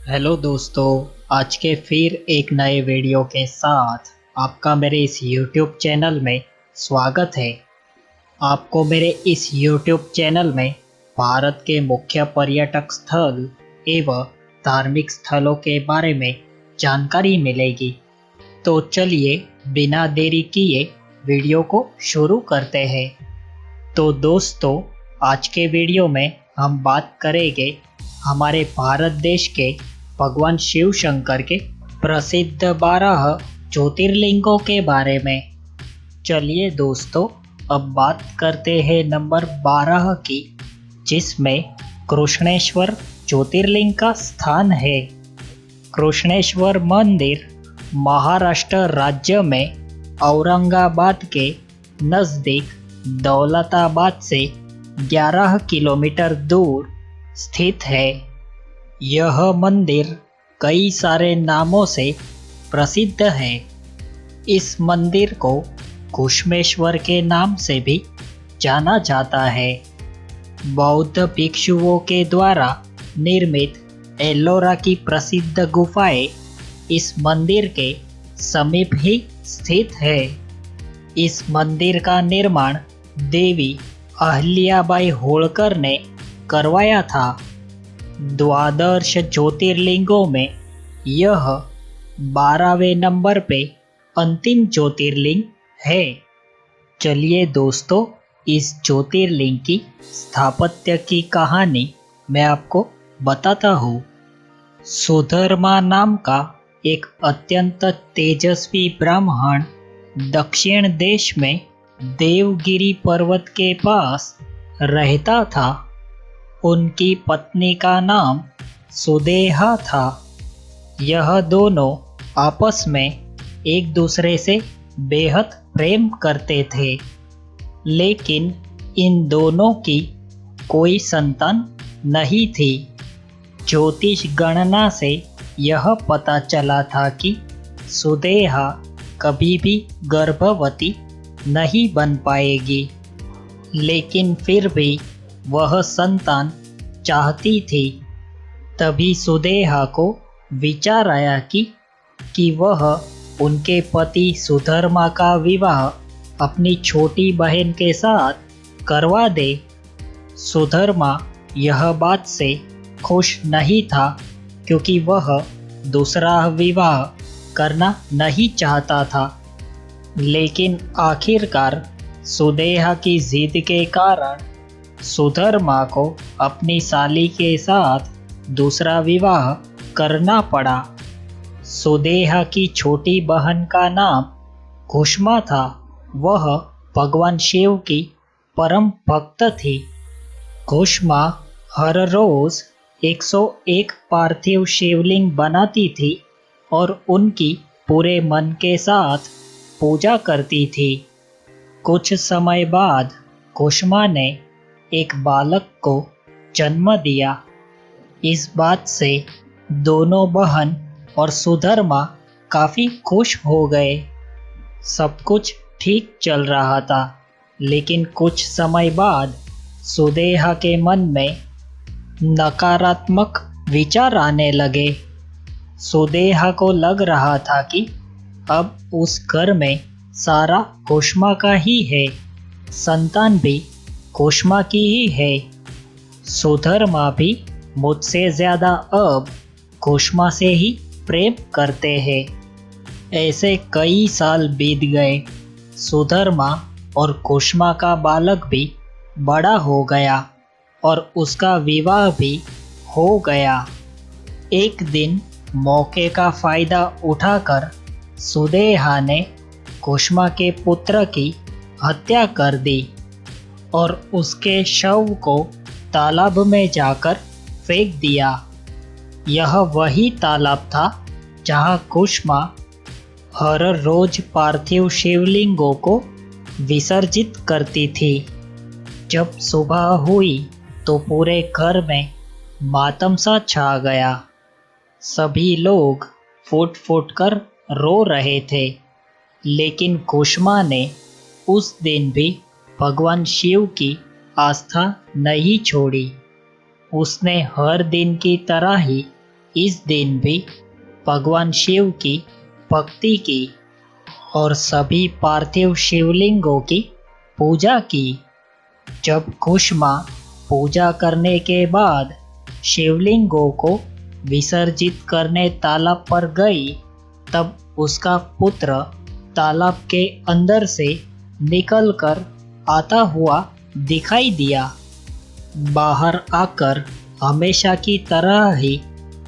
Hello दोस्तों। आज के फिर एक नए वीडियो के साथ आपका मेरे इस YouTube चैनल में स्वागत है। आपको मेरे इस YouTube चैनल में भारत के मुख्य पर्यटक स्थल एवं धार्मिक स्थलों के बारे में जानकारी मिलेगी। तो चलिए बिना देरी किए वीडियो को शुरू करते हैं। तो दोस्तों, आज के वीडियो में हम बात करेंगे हमारे भारत देश के भगवान शिव शंकर के प्रसिद्ध 12 ज्योतिर्लिंगों के बारे में। चलिए दोस्तों, अब बात करते हैं नंबर 12 की, जिसमें कृष्णेश्वर ज्योतिर्लिंग का स्थान है। कृष्णेश्वर मंदिर महाराष्ट्र राज्य में औरंगाबाद के नज़दीक दौलताबाद से 11 किलोमीटर दूर स्थित है। यह मंदिर कई सारे नामों से प्रसिद्ध है। इस मंदिर को घुश्मेश्वर के नाम से भी जाना जाता है। बौद्ध भिक्षुओं के द्वारा निर्मित एलोरा की प्रसिद्ध गुफाएं इस मंदिर के समीप ही स्थित है। इस मंदिर का निर्माण देवी अहिल्याबाई होळकर ने करवाया था। द्वादश ज्योतिर्लिंगों में यह 12वें नंबर पे अंतिम ज्योतिर्लिंग है। चलिए दोस्तों, इस ज्योतिर्लिंग की स्थापत्य की कहानी मैं आपको बताता हूँ। सुधर्मा नाम का एक अत्यंत तेजस्वी ब्राह्मण दक्षिण देश में देवगिरी पर्वत के पास रहता था। उनकी पत्नी का नाम सुदेहा था। यह दोनों आपस में एक दूसरे से बेहद प्रेम करते थे, लेकिन इन दोनों की कोई संतान नहीं थी। ज्योतिष गणना से यह पता चला था कि सुदेहा कभी भी गर्भवती नहीं बन पाएगी, लेकिन फिर भी वह संतान चाहती थी। तभी सुदेहा को विचार आया कि वह उनके पति सुधर्मा का विवाह अपनी छोटी बहन के साथ करवा दे। सुधर्मा यह बात से खुश नहीं था, क्योंकि वह दूसरा विवाह करना नहीं चाहता था। लेकिन आखिरकार सुदेहा की जिद के कारण सुधर्मा को अपनी साली के साथ दूसरा विवाह करना पड़ा। सुदेहा की छोटी बहन का नाम कुष्मा था। वह भगवान शिव की परम भक्त थी। कुष्मा हर रोज 101 पार्थिव शिवलिंग बनाती थी और उनकी पूरे मन के साथ पूजा करती थी। कुछ समय बाद कुष्मा ने एक बालक को जन्म दिया। इस बात से दोनों बहन और सुधर्मा काफ़ी खुश हो गए। सब कुछ ठीक चल रहा था, लेकिन कुछ समय बाद सुदेहा के मन में नकारात्मक विचार आने लगे। सुदेहा को लग रहा था कि अब उस घर में सारा कुष्मा का ही है, संतान भी कुष्मा की ही है। सुधर्मा भी मुझसे ज़्यादा अब कुष्मा से ही प्रेम करते हैं। ऐसे कई साल बीत गए। सुधर्मा और कुष्मा का बालक भी बड़ा हो गया और उसका विवाह भी हो गया। एक दिन मौके का फ़ायदा उठाकर सुदेहा ने कुष्मा के पुत्र की हत्या कर दी और उसके शव को तालाब में जाकर फेंक दिया। यह वही तालाब था जहाँ कुष्मा हर रोज पार्थिव शिवलिंगों को विसर्जित करती थी। जब सुबह हुई तो पूरे घर में मातम सा छा गया। सभी लोग फूट फूट कर रो रहे थे, लेकिन कुष्मा ने उस दिन भी भगवान शिव की आस्था नहीं छोड़ी। उसने हर दिन की तरह ही इस दिन भी भगवान शिव की भक्ति की और सभी पार्थिव शिवलिंगों की पूजा की। जब कुसुमा पूजा करने के बाद शिवलिंगों को विसर्जित करने तालाब पर गई, तब उसका पुत्र तालाब के अंदर से निकलकर आता हुआ दिखाई दिया। बाहर आकर हमेशा की तरह ही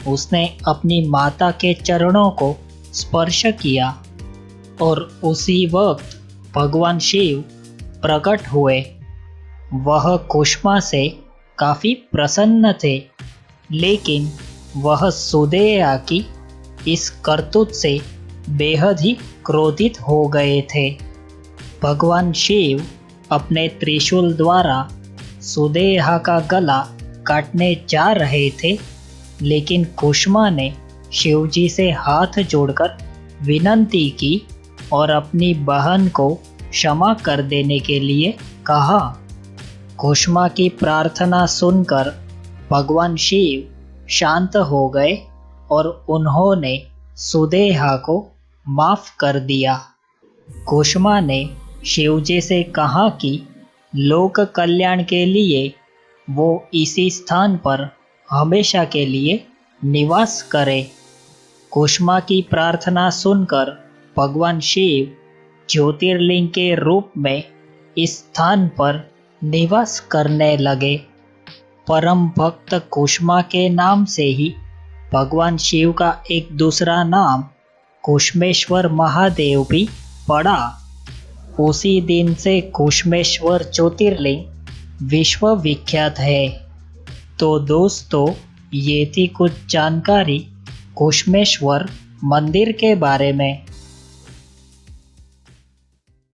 उसने अपनी माता के चरणों को स्पर्श किया और उसी वक्त भगवान शिव प्रकट हुए। वह कुसुमा से काफ़ी प्रसन्न थे, लेकिन वह सुदेहा की इस करतूत से बेहद ही क्रोधित हो गए थे। भगवान शिव अपने त्रिशूल द्वारा सुदेहा का गला काटने जा रहे थे, लेकिन कुसुमा ने शिवजी से हाथ जोड़कर विनती की और अपनी बहन को क्षमा कर देने के लिए कहा। कुसुमा की प्रार्थना सुनकर भगवान शिव शांत हो गए और उन्होंने सुदेहा को माफ कर दिया। कुसुमा ने शिवजी से कहा कि लोक कल्याण के लिए वो इसी स्थान पर हमेशा के लिए निवास करे। कुसुमा की प्रार्थना सुनकर भगवान शिव ज्योतिर्लिंग के रूप में इस स्थान पर निवास करने लगे। परम भक्त कुसुमा के नाम से ही भगवान शिव का एक दूसरा नाम कुसुमेश्वर महादेव भी पड़ा। उसी दिन से कुसुमेश्वर ज्योतिर्लिंग विश्व विख्यात है। तो दोस्तों, ये थी कुछ जानकारी कुसुमेश्वर मंदिर के बारे में।